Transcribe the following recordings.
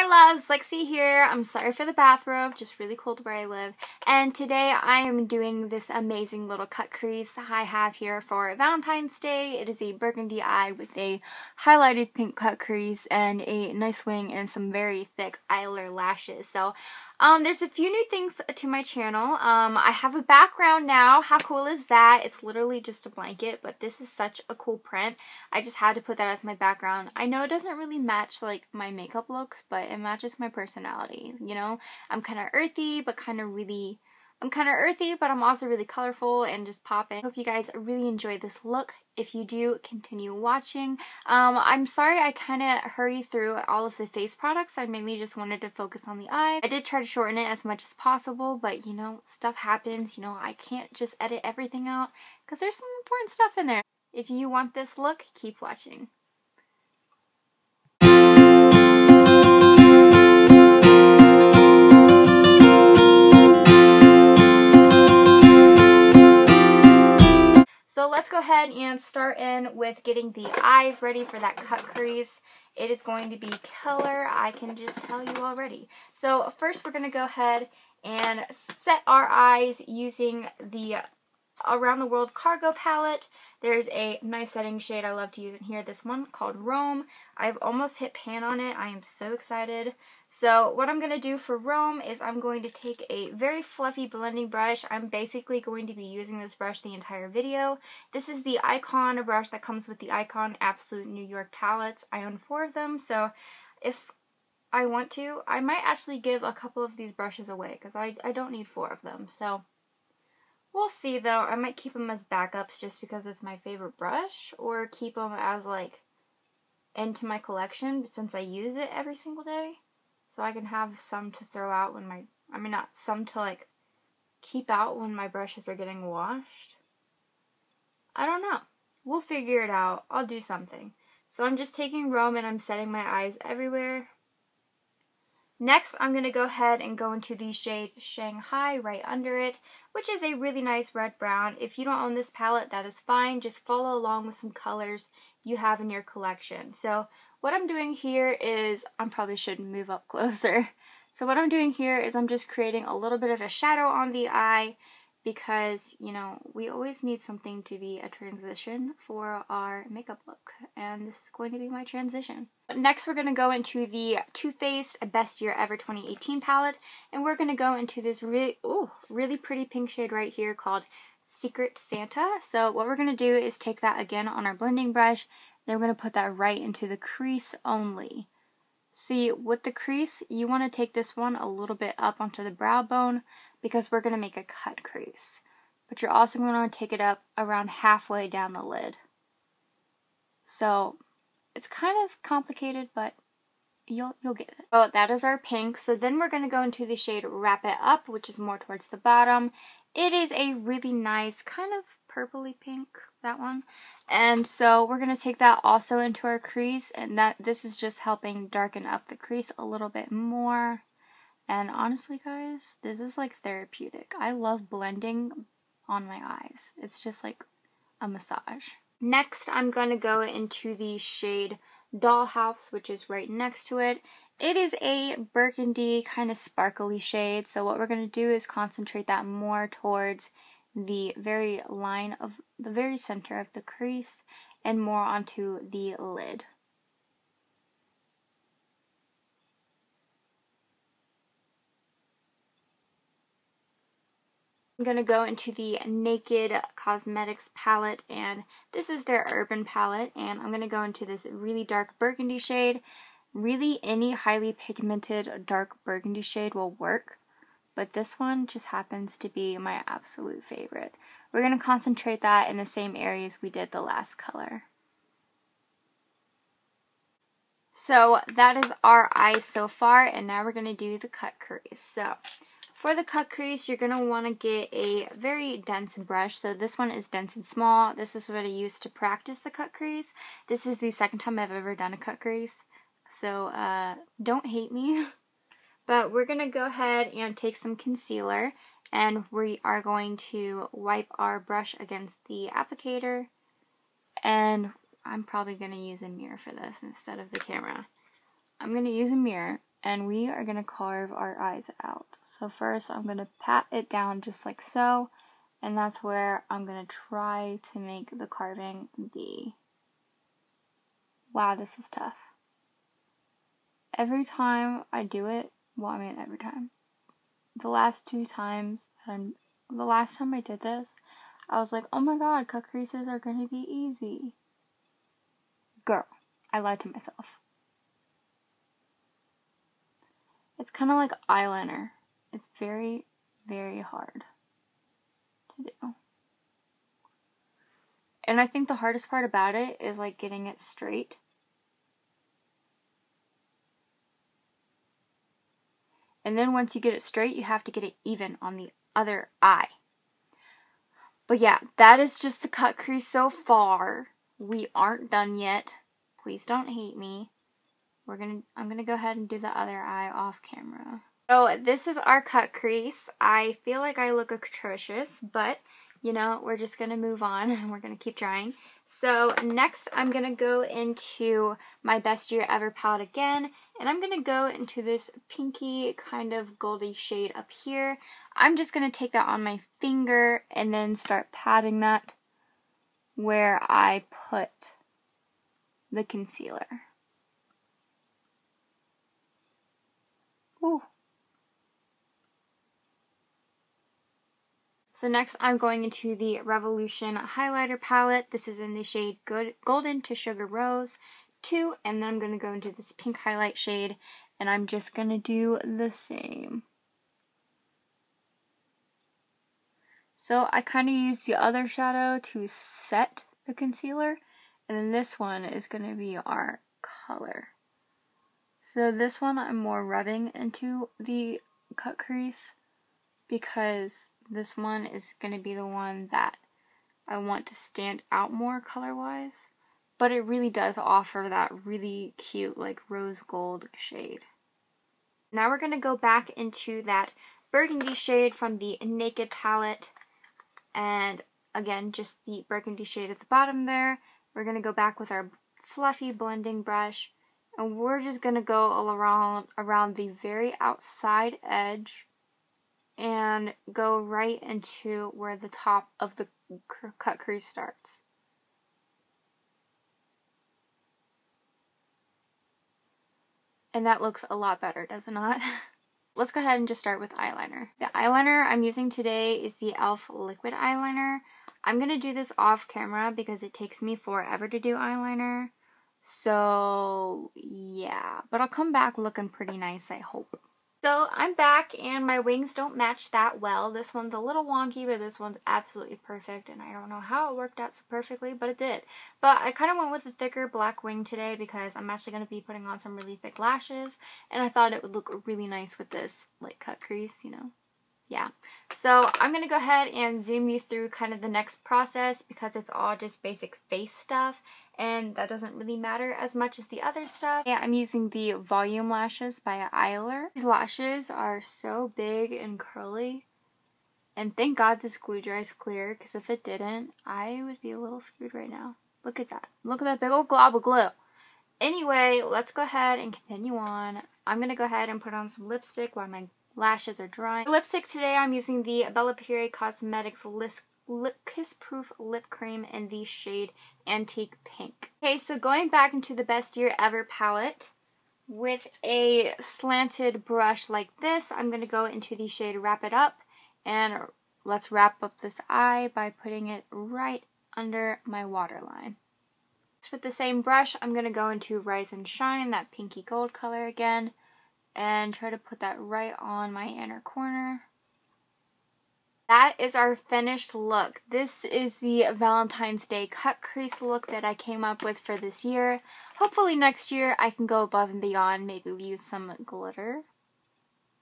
loves, Lexie here. I'm sorry for the bathrobe, just really cold where I live. And today I am doing this amazing little cut crease I have here for Valentine's Day. It is a burgundy eye with a highlighted pink cut crease and a nice wing and some very thick eyeliner lashes. So there's a few new things to my channel. I have a background now. How cool is that? It's literally just a blanket, but this is such a cool print. I just had to put that as my background. I know it doesn't really match like my makeup looks, but it matches my personality, you know? I'm kind of earthy, but I'm also really colorful and just popping. Hope you guys really enjoy this look. If you do, continue watching. I'm sorry I kind of hurried through all of the face products. I mainly just wanted to focus on the eye. I did try to shorten it as much as possible, but you know, stuff happens. You know, I can't just edit everything out because there's some important stuff in there. If you want this look, keep watching. So let's go ahead and start in with getting the eyes ready for that cut crease. It is going to be killer, I can just tell you already. So first we're going to go ahead and set our eyes using the Around the World Cargo palette. There's a nice setting shade I love to use in here, this one called Rome. I've almost hit pan on it. I am so excited. So what I'm going to do for Rome is I'm going to take a very fluffy blending brush. I'm basically going to be using this brush the entire video. This is the Icon brush that comes with the Icon Absolute New York palettes. I own 4 of them, so if I want to, I might actually give a couple of these brushes away because I don't need 4 of them. So we'll see though. I might keep them as backups just because it's my favorite brush, or keep them as like into my collection since I use it every single day. So I can have some to throw out when not some to like keep out when my brushes are getting washed. I don't know. We'll figure it out. I'll do something. So I'm just taking Rome and I'm setting my eyes everywhere. Next, I'm going to go ahead and go into the shade Shanghai right under it, which is a really nice red-brown. If you don't own this palette, that is fine. Just follow along with some colors you have in your collection. So what I'm doing here is, I probably should move up closer. So what I'm doing here is I'm just creating a little bit of a shadow on the eye because, you know, we always need something to be a transition for our makeup look. And this is going to be my transition. Next, we're going to go into the Too Faced Best Year Ever 2018 palette. And we're going to go into this really pretty pink shade right here called Secret Santa. So what we're going to do is take that again on our blending brush. Then we're going to put that right into the crease only. See, with the crease, you want to take this one a little bit up onto the brow bone because we're going to make a cut crease. But you're also going to take it up around halfway down the lid. So it's kind of complicated, but you'll get it. Oh, that is our pink. So then we're going to go into the shade Wrap It Up, which is more towards the bottom. It is a really nice kind of purpley pink, that one. And so we're going to take that also into our crease, and this is just helping darken up the crease a little bit more. And honestly, guys, this is like therapeutic. I love blending on my eyes. It's just like a massage. Next, I'm going to go into the shade Dollhouse, which is right next to it. It is a burgundy kind of sparkly shade, so what we're going to do is concentrate that more towards the very line of the very center of the crease and more onto the lid. I'm going to go into the Naked Cosmetics palette, and this is their Urban palette, and I'm going to go into this really dark burgundy shade. Really, any highly pigmented dark burgundy shade will work, but this one just happens to be my absolute favorite. We're going to concentrate that in the same areas we did the last color. So that is our eyes so far, and now we're going to do the cut crease. So for the cut crease, you're going to want to get a very dense brush. So this one is dense and small. This is what I use to practice the cut crease. This is the second time I've ever done a cut crease, so don't hate me. But we're going to go ahead and take some concealer, and we are going to wipe our brush against the applicator. And I'm probably going to use a mirror for this instead of the camera. I'm going to use a mirror, and we are going to carve our eyes out. So first I'm going to pat it down just like so, and that's where I'm going to try to make the carving be. Wow, this is tough. Every time I do it, well, I mean every time. The last time I did this, I was like, oh my god, cut creases are going to be easy. Girl, I lied to myself. It's kind of like eyeliner. It's very, very hard to do. And I think the hardest part about it is like getting it straight. And then once you get it straight, you have to get it even on the other eye. But yeah, that is just the cut crease so far. We aren't done yet. Please don't hate me. I'm gonna go ahead and do the other eye off camera. So this is our cut crease. I feel like I look atrocious, but you know, we're just gonna move on and we're gonna keep trying. So next I'm gonna go into my Best Year Ever palette again, and I'm gonna go into this pinky kind of goldy shade up here. I'm just gonna take that on my finger and then start patting that where I put the concealer. Ooh. So next I'm going into the Revolution highlighter palette. This is in the shade Golden to Sugar Rose 2, and then I'm going to go into this pink highlight shade, and I'm just going to do the same. So I kind of use the other shadow to set the concealer, and then this one is going to be our color. So this one I'm more rubbing into the cut crease, because this one is going to be the one that I want to stand out more color-wise. But it really does offer that really cute, like, rose gold shade. Now we're going to go back into that burgundy shade from the Naked palette. And again, just the burgundy shade at the bottom there. We're going to go back with our fluffy blending brush. And we're just going to go all around the very outside edge and go right into where the top of the cut crease starts. And that looks a lot better, does it not? Let's go ahead and just start with eyeliner. The eyeliner I'm using today is the e.l.f. liquid eyeliner. I'm going to do this off camera because it takes me forever to do eyeliner. So yeah, but I'll come back looking pretty nice, I hope. So I'm back and my wings don't match that well. This one's a little wonky, but this one's absolutely perfect, and I don't know how it worked out so perfectly, but it did. But I kind of went with a thicker black wing today because I'm actually going to be putting on some really thick lashes, and I thought it would look really nice with this like cut crease, you know. Yeah, so I'm going to go ahead and zoom you through kind of the next process because it's all just basic face stuff, and that doesn't really matter as much as the other stuff. Yeah, I'm using the Volume Lashes by Eyeler. These lashes are so big and curly, and thank God this glue dries clear, because if it didn't, I would be a little screwed right now. Look at that. Look at that big old glob of glue. Anyway, let's go ahead and continue on. I'm going to go ahead and put on some lipstick while my lashes are drying. For lipstick today, I'm using the Bella Pierre Cosmetics Kiss Proof Lip Cream in the shade Antique Pink. Okay, so going back into the Best Year Ever palette with a slanted brush like this, I'm going to go into the shade Wrap It Up, and let's wrap up this eye by putting it right under my waterline. With the same brush, I'm going to go into Rise and Shine, that pinky gold color again, and try to put that right on my inner corner. That is our finished look. This is the Valentine's Day cut crease look that I came up with for this year. Hopefully next year I can go above and beyond, maybe use some glitter,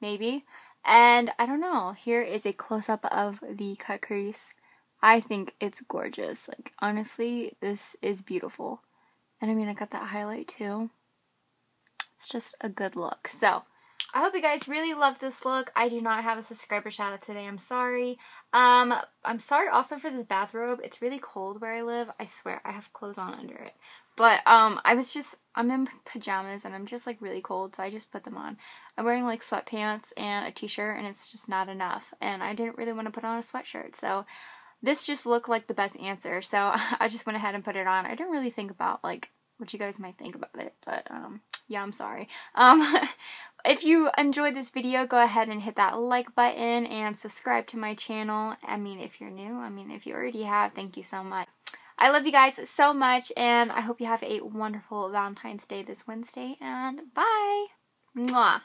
maybe. And I don't know, here is a close-up of the cut crease. I think it's gorgeous. Like, honestly, this is beautiful. And I mean, I got that highlight too. It's just a good look. So, I hope you guys really love this look. I do not have a subscriber shout out today. I'm sorry. I'm sorry also for this bathrobe. It's really cold where I live. I swear, I have clothes on under it. But I'm in pajamas and I'm just like really cold, so I just put them on. I'm wearing like sweatpants and a t-shirt, and it's just not enough, and I didn't really want to put on a sweatshirt, so this just looked like the best answer, so I just went ahead and put it on. I didn't really think about like what you guys might think about it, but yeah, I'm sorry. If you enjoyed this video, go ahead and hit that like button and subscribe to my channel. I mean, if you're new, I mean, if you already have, thank you so much. I love you guys so much, and I hope you have a wonderful Valentine's Day this Wednesday, and bye! Mwah!